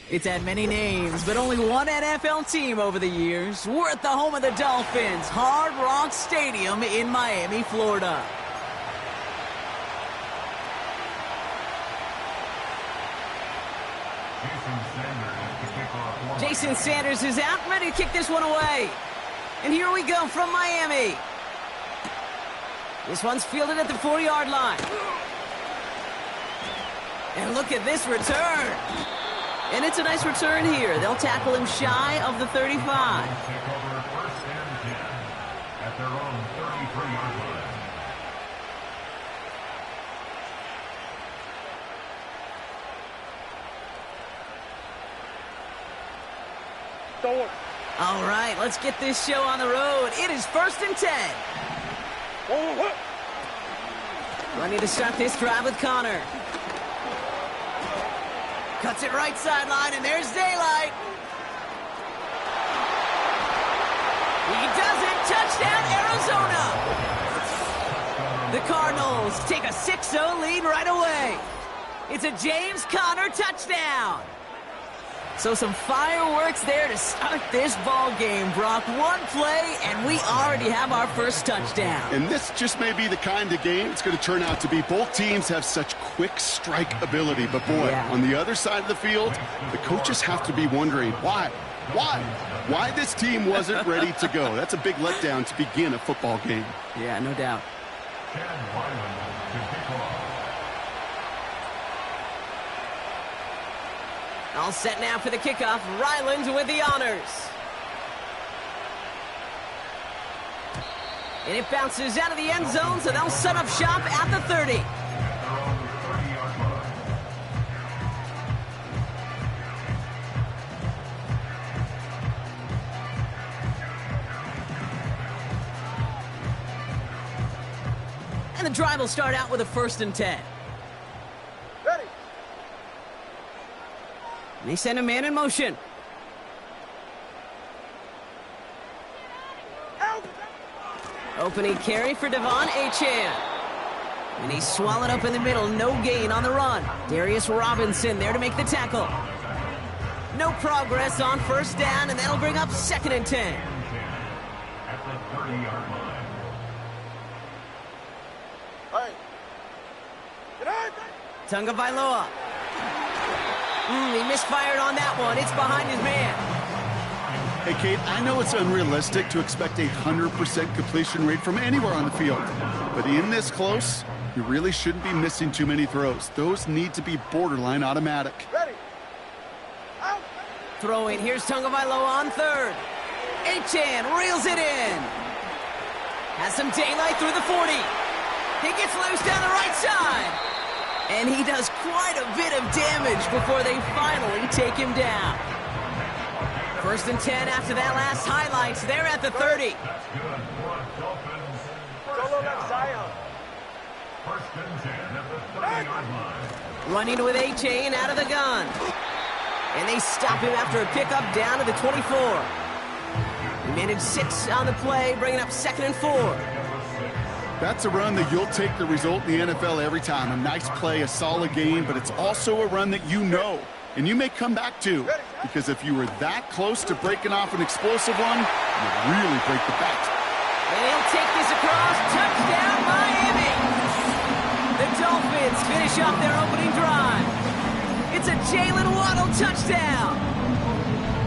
It's had many names, but only one NFL team over the years. We're at the home of the Dolphins, Hard Rock Stadium in Miami, Florida. Jason Sanders is out, ready to kick this one away. And here we go from Miami. This one's fielded at the 4-yard line. And look at this return. And it's a nice return here. They'll tackle him shy of the 35. Take over first and 10 at their own 33-yard line. All right, let's get this show on the road. It is first and 10. Running to start this drive with Connor. Cuts it right sideline, and there's daylight. He does it. Touchdown, Arizona. The Cardinals take a 6-0 lead right away. It's a James Conner touchdown. So some fireworks there to start this ball game, Brock. One play, and we already have our first touchdown. And this just may be the kind of game it's going to turn out to be. Both teams have such quick strike ability. But, boy, on the other side of the field, the coaches have to be wondering, why? Why this team wasn't ready to go? That's a big letdown to begin a football game. Yeah, no doubt. All set now for the kickoff. Ryland with the honors. And it bounces out of the end zone, so they'll set up shop at the 30. And the drive will start out with a first and 10. They send a man in motion. Opening carry for Devon Achane. And he's swallowed up in the middle. No gain on the run. Darius Robinson there to make the tackle. No progress on first down, and that'll bring up second and 10. At the 30-yard line. Tunga Vailoa. He misfired on that one. It's behind his man. Hey, Kate, I know it's unrealistic to expect a 100% completion rate from anywhere on the field. But in this close, you really shouldn't be missing too many throws. Those need to be borderline automatic. Throwing. Here's Tunga Vailoa on third. Achane reels it in. Has some daylight through the 40. He gets loose down the right side. And he does quite a bit of damage before they finally take him down. First and 10 after that last highlights. They're at the 30. That's good for Dolphins. First and 10 at the 30-yard line. Running with Achane out of the gun. And they stop him after a pickup down to the 24. He managed 6 on the play, bringing up second and 4. That's a run that you'll take the result in the NFL every time. A nice play, a solid game, but it's also a run that you know, and you may come back to, because if you were that close to breaking off an explosive one, you really break the bat. And he'll take this across. Touchdown, Miami! The Dolphins finish off their opening drive. It's a Jalen Waddle touchdown.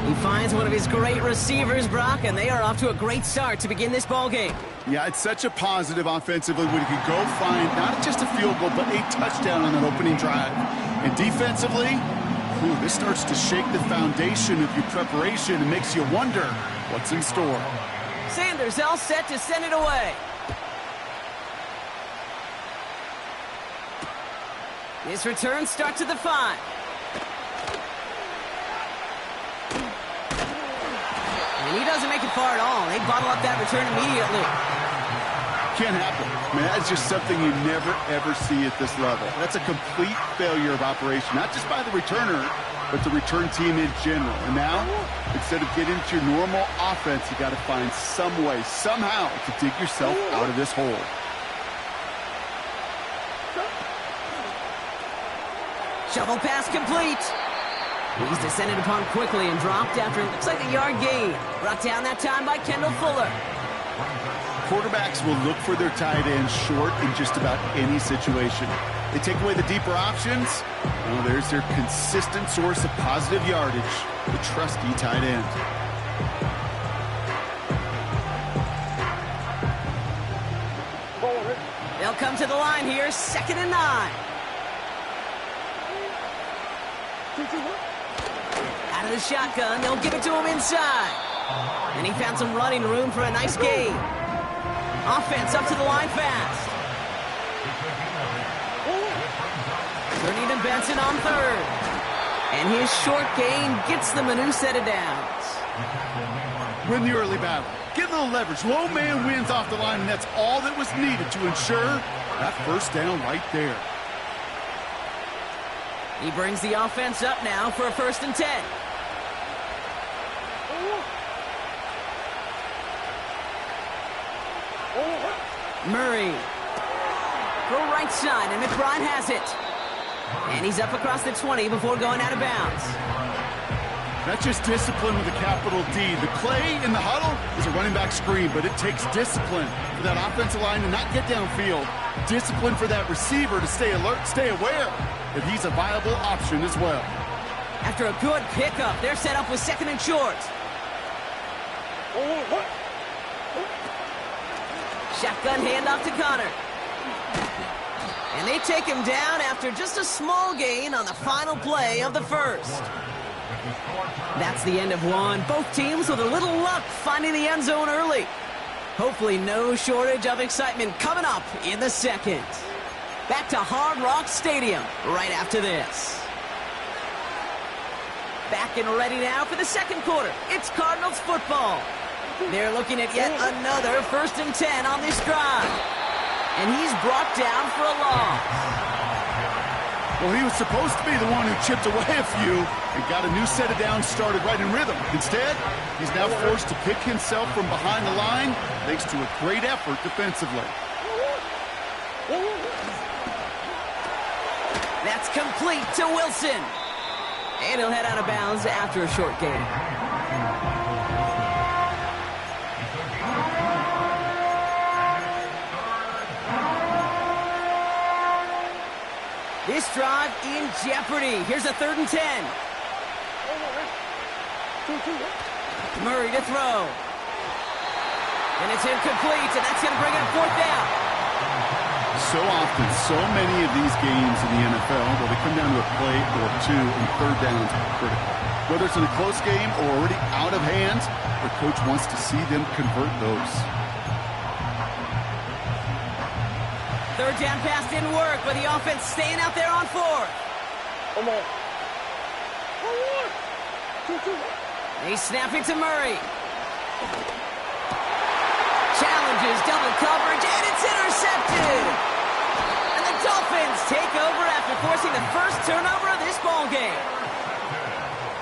He finds one of his great receivers, Brock, and they are off to a great start to begin this ball game. Yeah, it's such a positive offensively when you can go find not just a field goal, but a touchdown on that opening drive. And defensively, this starts to shake the foundation of your preparation and makes you wonder what's in store. Sanders all set to send it away. His return starts at the 5. And he doesn't make it far at all. They bottle up that return immediately. Can't happen. I mean, that's just something you never, ever see at this level. That's a complete failure of operation, not just by the returner, but the return team in general. And now, instead of getting into your normal offense, you got to find some way, somehow, to dig yourself out of this hole. Shovel pass complete. He's descended upon quickly and dropped after it looks like a yard gain. Brought down that time by Kendall Fuller. Quarterbacks will look for their tight end short in just about any situation. They take away the deeper options. Well, there's their consistent source of positive yardage, the trusty tight end. They'll come to the line here, 2nd and 9. Out of the shotgun, they'll give it to him inside. And he found some running room for a nice gain. Offense up to the line fast. Turning to Benson on 3rd. And his short gain gets them a new set of downs. Win the early battle. Get a little leverage. Low man wins off the line, and that's all that was needed to ensure that first down right there. He brings the offense up now for a 1st and 10. Murray. Go right side, and McBride has it. And he's up across the 20 before going out of bounds. That's just discipline with a capital D. The play in the huddle is a running back screen, but it takes discipline for that offensive line to not get downfield. Discipline for that receiver to stay alert, stay aware that he's a viable option as well. After a good pickup, they're set up with 2nd and short. Shotgun handoff to Connor. And they take him down after just a small gain on the final play of the 1st. That's the end of one. Both teams with a little luck finding the end zone early. Hopefully no shortage of excitement coming up in the 2nd. Back to Hard Rock Stadium right after this. Back and ready now for the 2nd quarter. It's Cardinals football. They're looking at yet another 1st and 10 on this drive. And he's brought down for a loss. Well, he was supposed to be the one who chipped away a few and got a new set of downs started right in rhythm. Instead, he's now forced to pick himself from behind the line thanks to a great effort defensively. That's complete to Wilson. And he'll head out of bounds after a short gain. This drive in jeopardy. Here's a 3rd and 10. Murray to throw. And it's incomplete, and that's going to bring it up 4th down. So often, so many of these games in the NFL, where they come down to a play or two, and 3rd downs are critical. Whether it's in a close game or already out of hand, the coach wants to see them convert those. 3rd down pass didn't work, but the offense staying out there on 4th. They snap it to Murray. Challenges double coverage, and it's intercepted. And the Dolphins take over after forcing the first turnover of this ballgame.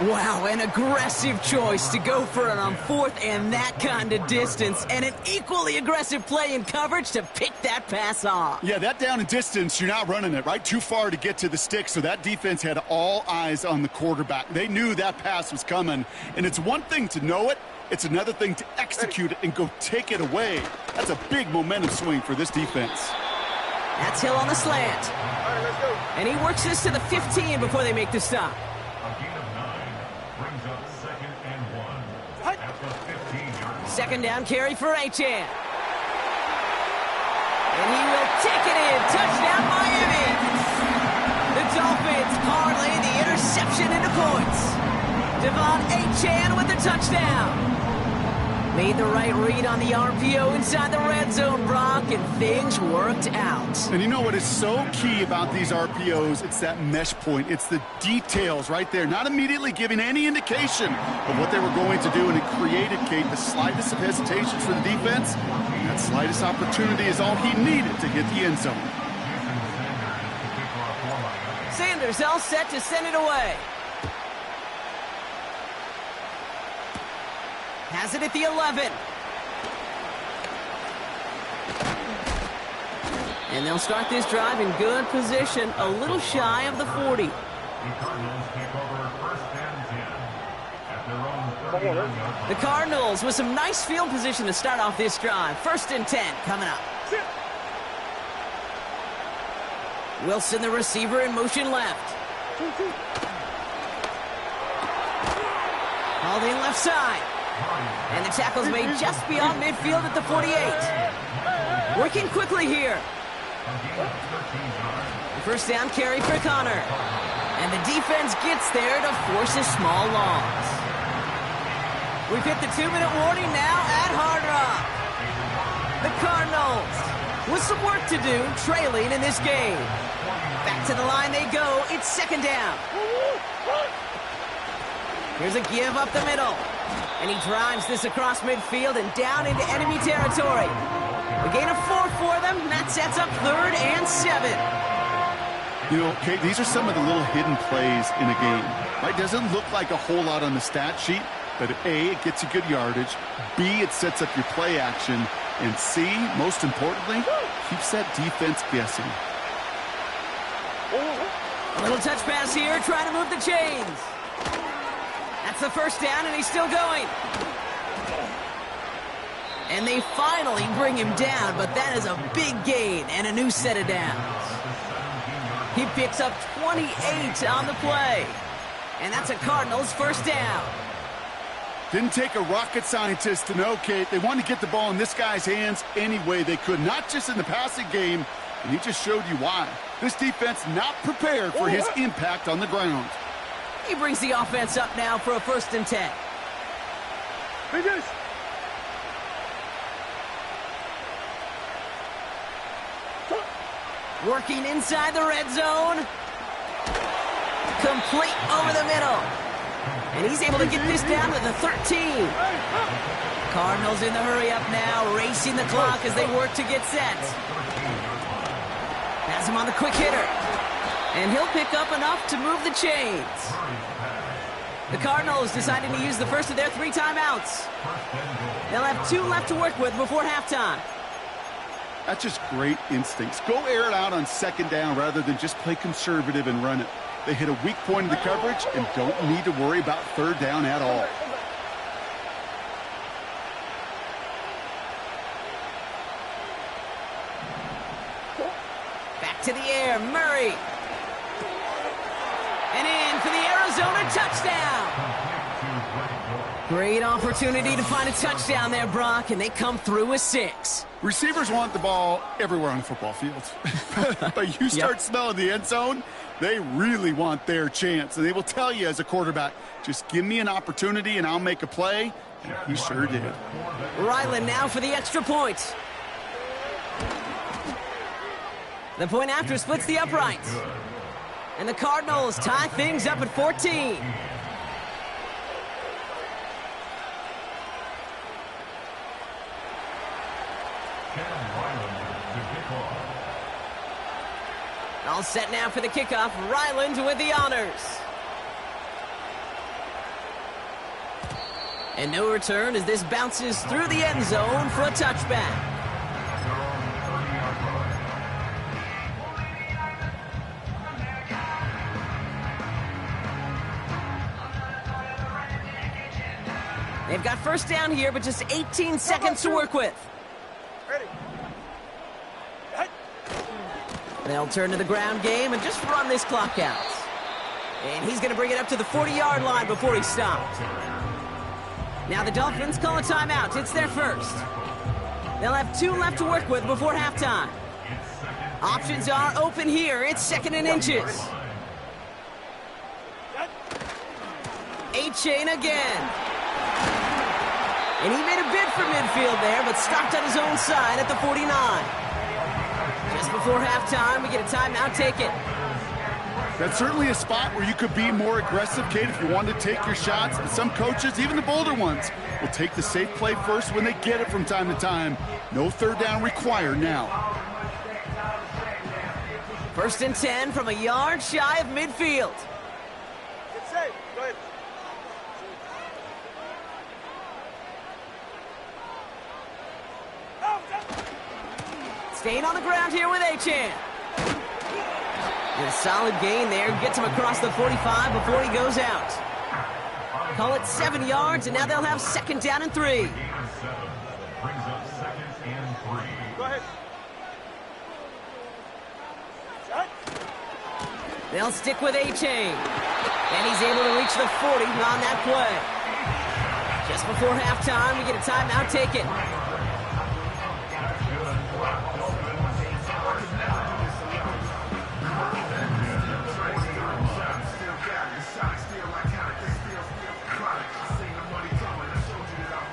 Wow, an aggressive choice to go for it on 4th and that kind of distance, and an equally aggressive play in coverage to pick that pass off. Yeah, that down and distance, you're not running it, right? Too far to get to the stick, so that defense had all eyes on the quarterback. They knew that pass was coming, and it's one thing to know it, it's another thing to execute it and go take it away. That's a big momentum swing for this defense. That's Hill on the slant. All right, let's go. And he works this to the 15 before they make the stop. A gain of 9 brings up 2nd and 1 at the 15-yard line. 2nd down carry for Achane. And he will take it in. Touchdown, Miami. The Dolphins parlay the interception into points. Devon Achane with the touchdown. Made the right read on the RPO inside the red zone, Brock, and things worked out. And you know what is so key about these RPOs? It's that mesh point. It's the details right there, not immediately giving any indication of what they were going to do, and it created, Kate, the slightest of hesitations for the defense. And that slightest opportunity is all he needed to hit the end zone. Sanders all set to send it away. Has it at the 11. And they'll start this drive in good position, a little shy of the 40. The Cardinals take over first and 10 at their own 39-yard line. The Cardinals with some nice field position to start off this drive. First and 10 coming up. Wilson, the receiver, in motion left. Hauled in left side. And the tackle's made just beyond midfield at the 48. Working quickly here. First down carry for Connor. And the defense gets there to force a small loss. We've hit the 2-minute warning now at Hard Rock. The Cardinals with some work to do, trailing in this game. Back to the line they go. It's second down. Here's a give up the middle. And he drives this across midfield and down into enemy territory. A gain of 4 for them. That sets up 3rd and 7. You know, Kate, these are some of the little hidden plays in a game. Right? Doesn't look like a whole lot on the stat sheet, but A, it gets you good yardage. B, it sets up your play action. And C, most importantly, keeps that defense guessing. A little touch pass here, trying to move the chains. That's the first down, and he's still going. And they finally bring him down, but that is a big gain and a new set of downs. He picks up 28 on the play. And that's a Cardinals first down. Didn't take a rocket scientist to know, Kate. They wanted to get the ball in this guy's hands any way they could, not just in the passing game, and he just showed you why. This defense not prepared for his impact on the ground. He brings the offense up now for a first and 10. Working inside the red zone. Complete over the middle. And he's able to get this down to the 13. Cardinals in the hurry up now, racing the clock as they work to get set. Has him on the quick hitter. And he'll pick up enough to move the chains. The Cardinals deciding to use the first of their 3 timeouts. They'll have 2 left to work with before halftime. That's just great instincts. Go air it out on second down rather than just play conservative and run it. They hit a weak point in the coverage and don't need to worry about third down at all. Back to the air, Murray. And in for the Arizona touchdown. Great opportunity to find a touchdown there, Brock, and they come through with 6. Receivers want the ball everywhere on the football field. But you start smelling the end zone, they really want their chance. And they will tell you as a quarterback, just give me an opportunity and I'll make a play. And he sure did. Ryland now for the extra point. The point after splits the uprights. And the Cardinals tie things up at 14. All set now for the kickoff. Ryland with the honors. And no return as this bounces through the end zone for a touchback. They've got first down here, but just 18 seconds to work with. They'll turn to the ground game and just run this clock out. And he's going to bring it up to the 40-yard line before he stopped. Now the Dolphins call a timeout. It's their first. They'll have 2 left to work with before halftime. Options are open here. It's 2nd and inches. A-chain again. And he made a bid for midfield there, but stopped on his own side at the 49. Just before halftime, we get a timeout taken. That's certainly a spot where you could be more aggressive, Kate, if you wanted to take your shots. And some coaches, even the bolder ones, will take the safe play first when they get it from time to time. No third down required now. 1st and 10 from a yard shy of midfield. Get safe. Go ahead. Staying on the ground here with A-Chan. And a solid gain there. Gets him across the 45 before he goes out. Call it 7 yards, and now they'll have 2nd down and 3. Gain of 7 brings up 2nd and 3. Go ahead. They'll stick with A-Chain. And he's able to reach the 40 on that play. Just before halftime, we get a timeout taken.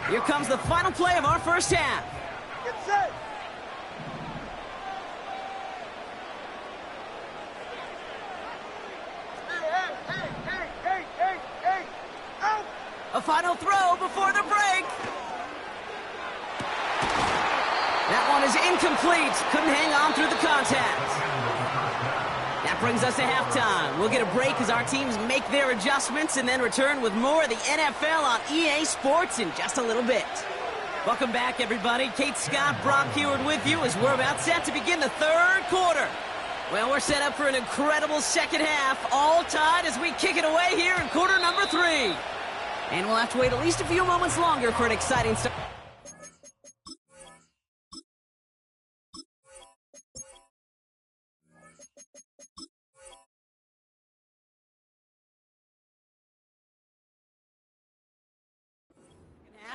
Here comes the final play of our first half. Get set. Hey, out. A final throw before the break. That one is incomplete. Couldn't hang on through the contact. That brings us to halftime. We'll get a break as our teams make their adjustments and then return with more of the NFL on EA Sports in just a little bit. Welcome back, everybody. Kate Scott, Brock Heward with you as we're about set to begin the 3rd quarter. Well, we're set up for an incredible second half, all tied as we kick it away here in quarter number 3. And we'll have to wait at least a few moments longer for an exciting start.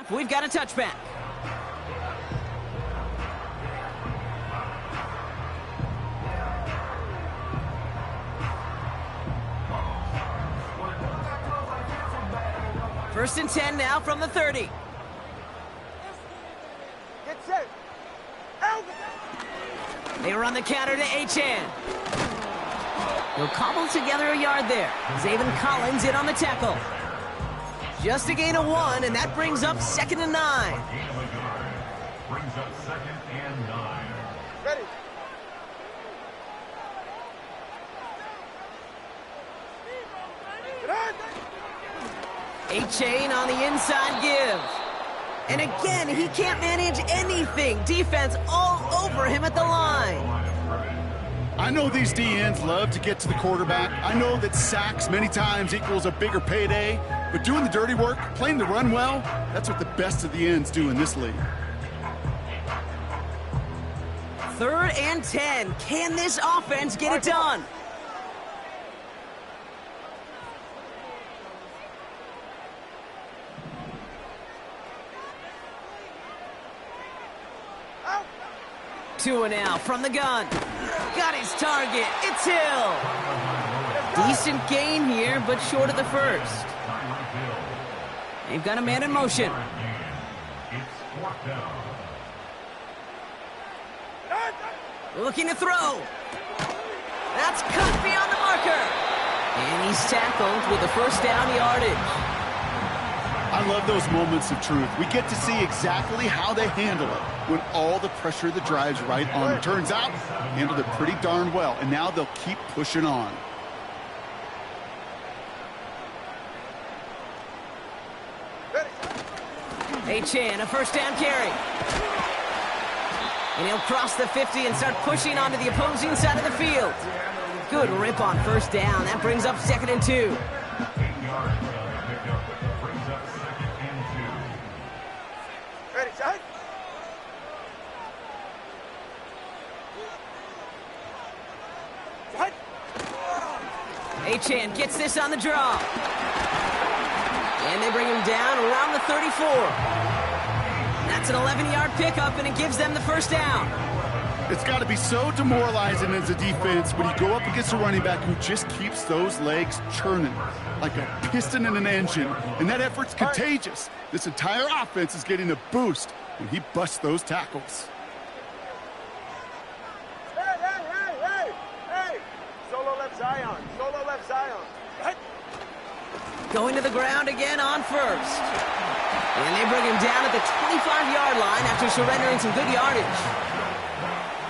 We've got a touchback. First and 10 now from the 30. Get set. Out. They run the counter to H-Chan. He'll cobble together a yard there. Zaven Collins in on the tackle. Just a gain of 1, and that brings up 2nd and 9. Gain of a yard brings up 2nd and 9. Ready. A-Chain on the inside give. And again, he can't manage anything. Defense all over him at the line. I know these DNs love to get to the quarterback. I know that sacks many times equals a bigger payday. But doing the dirty work, playing the run well, that's what the best of the ends do in this league. 3rd and 10. Can this offense get it done? Two and out from the gun. Got his target. It's Hill. Decent gain here, but short of the first. They've got a man in motion. It's 4th down. Looking to throw. That's cut beyond the marker. And he's tackled with a first down yardage. I love those moments of truth. We get to see exactly how they handle it when all the pressure of the drive's right on them. Turns out, handled it pretty darn well, and now they'll keep pushing on. A-Chan, a first down carry. And he'll cross the 50 and start pushing onto the opposing side of the field. Good rip on first down. That brings up 2nd and 2. 8 yards picked up. Brings up 2nd and 2. Ready, set. Set. A-Chan gets this on the draw. And they bring him down around the 34. That's an 11-yard pickup, and it gives them the first down. It's got to be so demoralizing as a defense when you go up against a running back who just keeps those legs churning like a piston in an engine, and that effort's contagious. This entire offense is getting a boost when he busts those tackles. Hey! Solo left Zion. Solo left Zion. Going to the ground again on first. And they bring him down at the 25-yard line after surrendering some good yardage.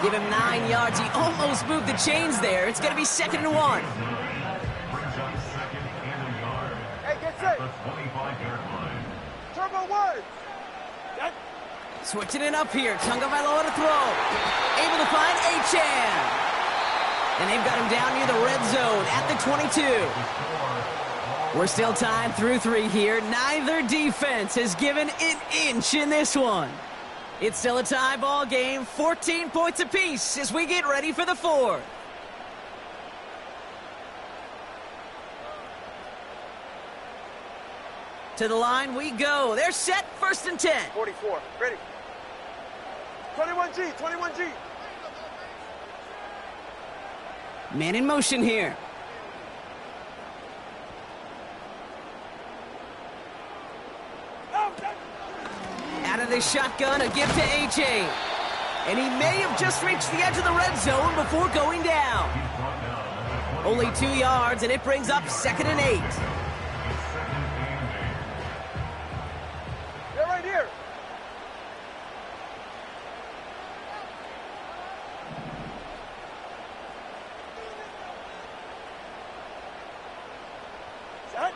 Give him 9 yards. He almost moved the chains there. It's going to be 2nd and 1. Brings up 2nd and a yard. Hey, get set. The 25-yard line. Turbo 1. Set. Switching it up here. Tagovailoa to throw. Able to find A-Chan. And they've got him down near the red zone at the 22. We're still tied through 3 here. Neither defense has given an inch in this one. It's still a tie ball game, 14 points apiece as we get ready for the 4th. To the line we go. They're set, 1st and 10. 44, ready. 21G, 21G. Man in motion here. Out of the shotgun, a gift to A.J. And he may have just reached the edge of the red zone before going down. Only 2 yards, and it brings up 2nd and 8. They're right here. Set.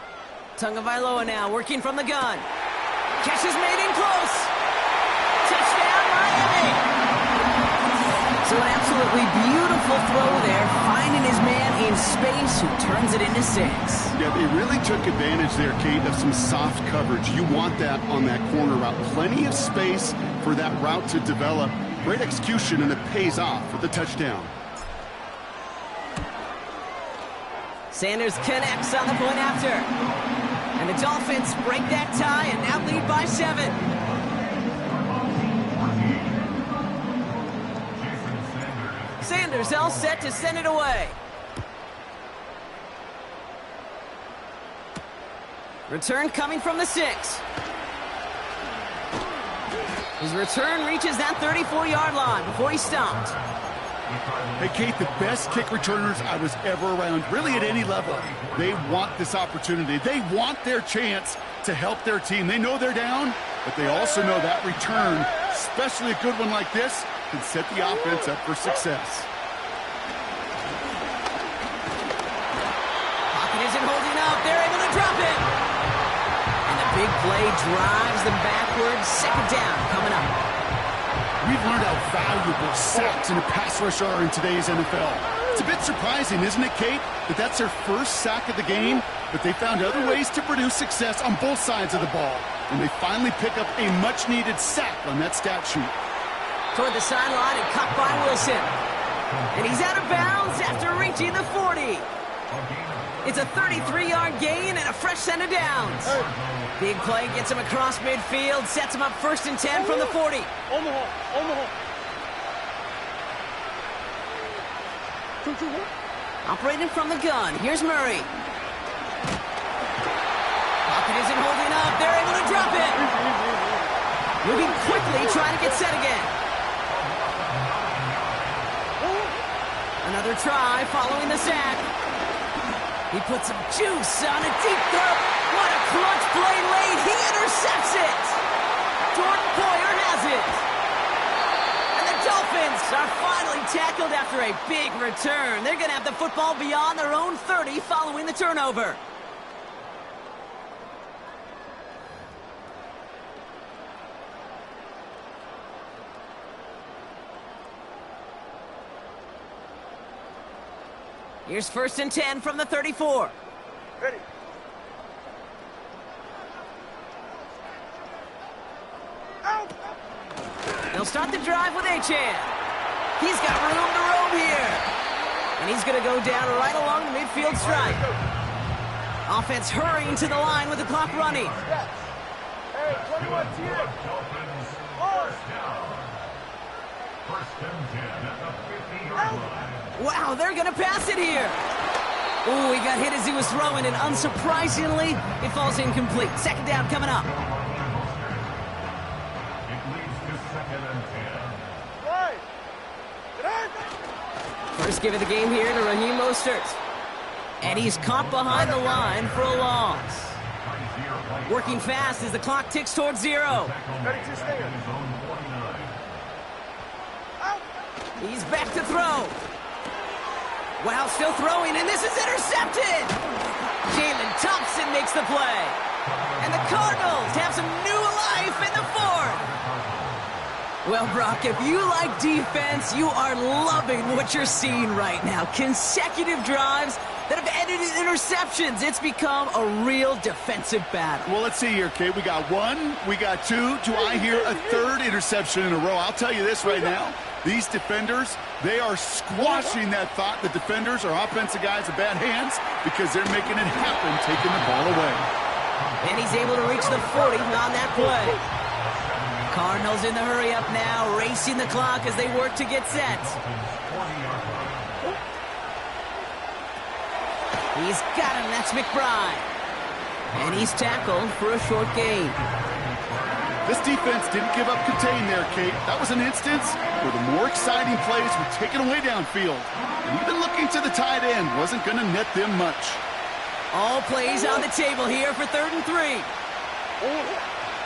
Tagovailoa now working from the gun. Catch is made in close. Touchdown, Miami. So an absolutely beautiful throw there, finding his man in space who turns it into 6. Yeah, they really took advantage there, Kate, of some soft coverage. You want that on that corner route. Plenty of space for that route to develop. Great execution, and it pays off with the touchdown. Sanders connects on the point after. And the Dolphins break that tie and now lead by 7. Sanders all set to send it away. Return coming from the 6. His return reaches that 34-yard line before he stopped. Hey, Kate, the best kick returners I was ever around, really at any level. They want this opportunity. They want their chance to help their team. They know they're down, but they also know that return, especially a good one like this, can set the offense up for success. Pocket isn't holding up. They're able to drop it. And the big play drives them backwards. 2nd down coming up. We've learned how valuable sacks and a pass rush are in today's NFL. It's a bit surprising, isn't it, Kate, that that's their first sack of the game, but they found other ways to produce success on both sides of the ball, and they finally pick up a much-needed sack on that stat sheet. Toward the sideline and caught by Wilson. And he's out of bounds after reaching the 40. It's a 33-yard gain and a fresh set of downs. Big play gets him across midfield, sets him up 1st and 10 from the 40. On the hole, on the hole. Operating from the gun, here's Murray. Pocket isn't holding up, they're able to drop it. Moving quickly, trying to get set again. Another try following the sack. He puts some juice on a deep throw. What a clutch play late. He intercepts it. Jordan Poyer has it. And the Dolphins are finally tackled after a big return. They're going to have the football beyond their own 30 following the turnover. Here's 1st and 10 from the 34. Ready. Out. They'll start the drive with A-Chan. He's got room to roam here. And he's going to go down right along the midfield stripe. Offense hurrying to the line with the clock running. Hey, 21 here. First and 10 at the 50-yard line. Wow, they're going to pass it here. Ooh, he got hit as he was throwing, and unsurprisingly, it falls incomplete. 2nd down coming up. It leads to 2nd and 10. Right. First give of the game here to Raheem Mostert. And he's caught behind the line for a loss. Working fast as the clock ticks towards 0. Ready to stand. Out. He's back to throw. Wow, still throwing, and this is intercepted! Jalen Thompson makes the play. And the Cardinals have some new life in the 4th. Well, Brock, if you like defense, you are loving what you're seeing right now. Consecutive drives that have ended in interceptions. It's become a real defensive battle. Well, let's see here, Kate. We got one, we got two. Do I hear a third interception in a row? I'll tell you this right now. These defenders, they are squashing that thought that defenders are offensive guys with bad hands because they're making it happen, taking the ball away. And he's able to reach the 40 on that play. Cardinals in the hurry-up now, racing the clock as they work to get set. He's got him, that's McBride. And he's tackled for a short gain. This defense didn't give up contain there, Kate. That was an instance where the more exciting plays were taken away downfield. And even looking to the tight end wasn't going to net them much. All plays on the table here for 3rd and 3.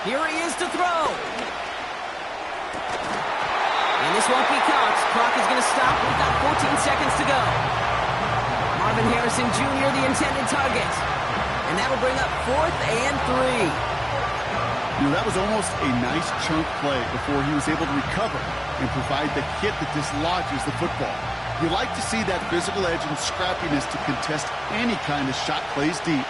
Here he is to throw. And this won't be caught. Clock is going to stop. We've got 14 seconds to go. Marvin Harrison Jr., the intended target. And that will bring up 4th and 3. You know, that was almost a nice chunk play before he was able to recover and provide the hit that dislodges the football. You like to see that physical edge and scrappiness to contest any kind of shot plays deep.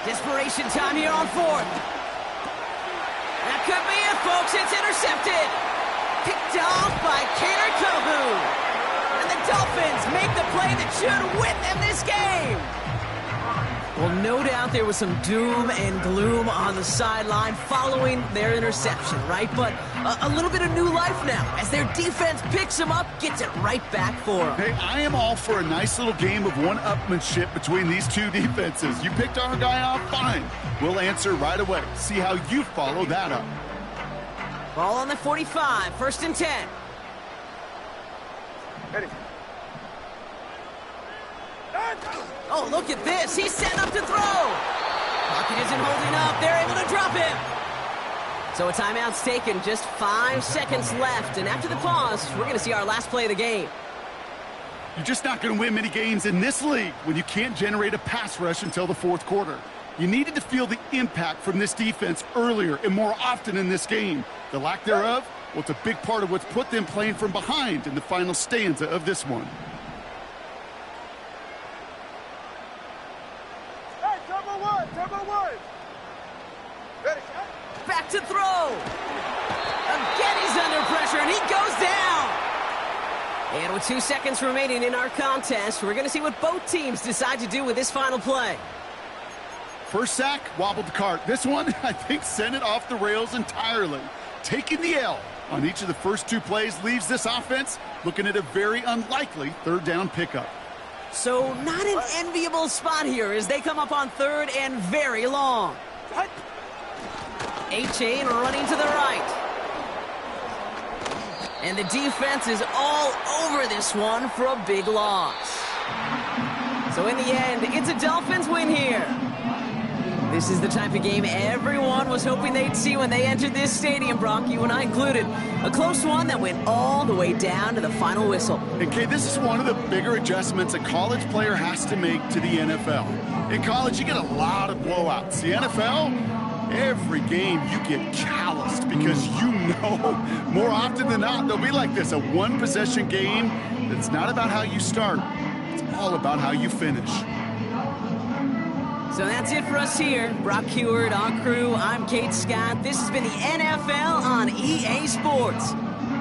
Desperation time here on 4th. That could be it, folks. It's intercepted. Picked off by Kader Kohu. And the Dolphins make the play that should win them this game. Well, no doubt there was some doom and gloom on the sideline following their interception, right? But a little bit of new life now as their defense picks them up, gets it right back for them. Hey, I am all for a nice little game of one-upmanship between these two defenses. You picked our guy off, fine. We'll answer right away. See how you follow that up. Ball on the 45, 1st and 10. Ready. Oh, look at this. He's set up to throw. Pocket isn't holding up. They're able to drop him. So a timeout's taken. Just 5 seconds left. And after the pause, we're going to see our last play of the game. You're just not going to win many games in this league when you can't generate a pass rush until the 4th quarter. You needed to feel the impact from this defense earlier and more often in this game. The lack thereof, well, it's a big part of what's put them playing from behind in the final stanza of this one. Hey, turbo one. Ready. Back to throw. Again, he's under pressure, and he goes down. And with 2 seconds remaining in our contest, we're going to see what both teams decide to do with this final play. First sack, wobbled the cart. This one, I think, sent it off the rails entirely. Taking the L on each of the first 2 plays leaves this offense looking at a very unlikely 3rd down pickup. So not an enviable spot here as they come up on 3rd and very long. A-Chain running to the right. And the defense is all over this one for a big loss. So in the end, it's a Dolphins win here. This is the type of game everyone was hoping they'd see when they entered this stadium, Brock, you and I included. A close one that went all the way down to the final whistle. And, Kay, this is one of the bigger adjustments a college player has to make to the NFL. In college, you get a lot of blowouts. The NFL, every game you get calloused because you know more often than not they'll be like this, a one-possession game that's not about how you start. It's all about how you finish. So that's it for us here. Brock Heward, our crew, I'm Kate Scott. This has been the NFL on EA Sports.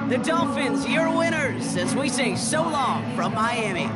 The Dolphins, your winners, as we say so long from Miami.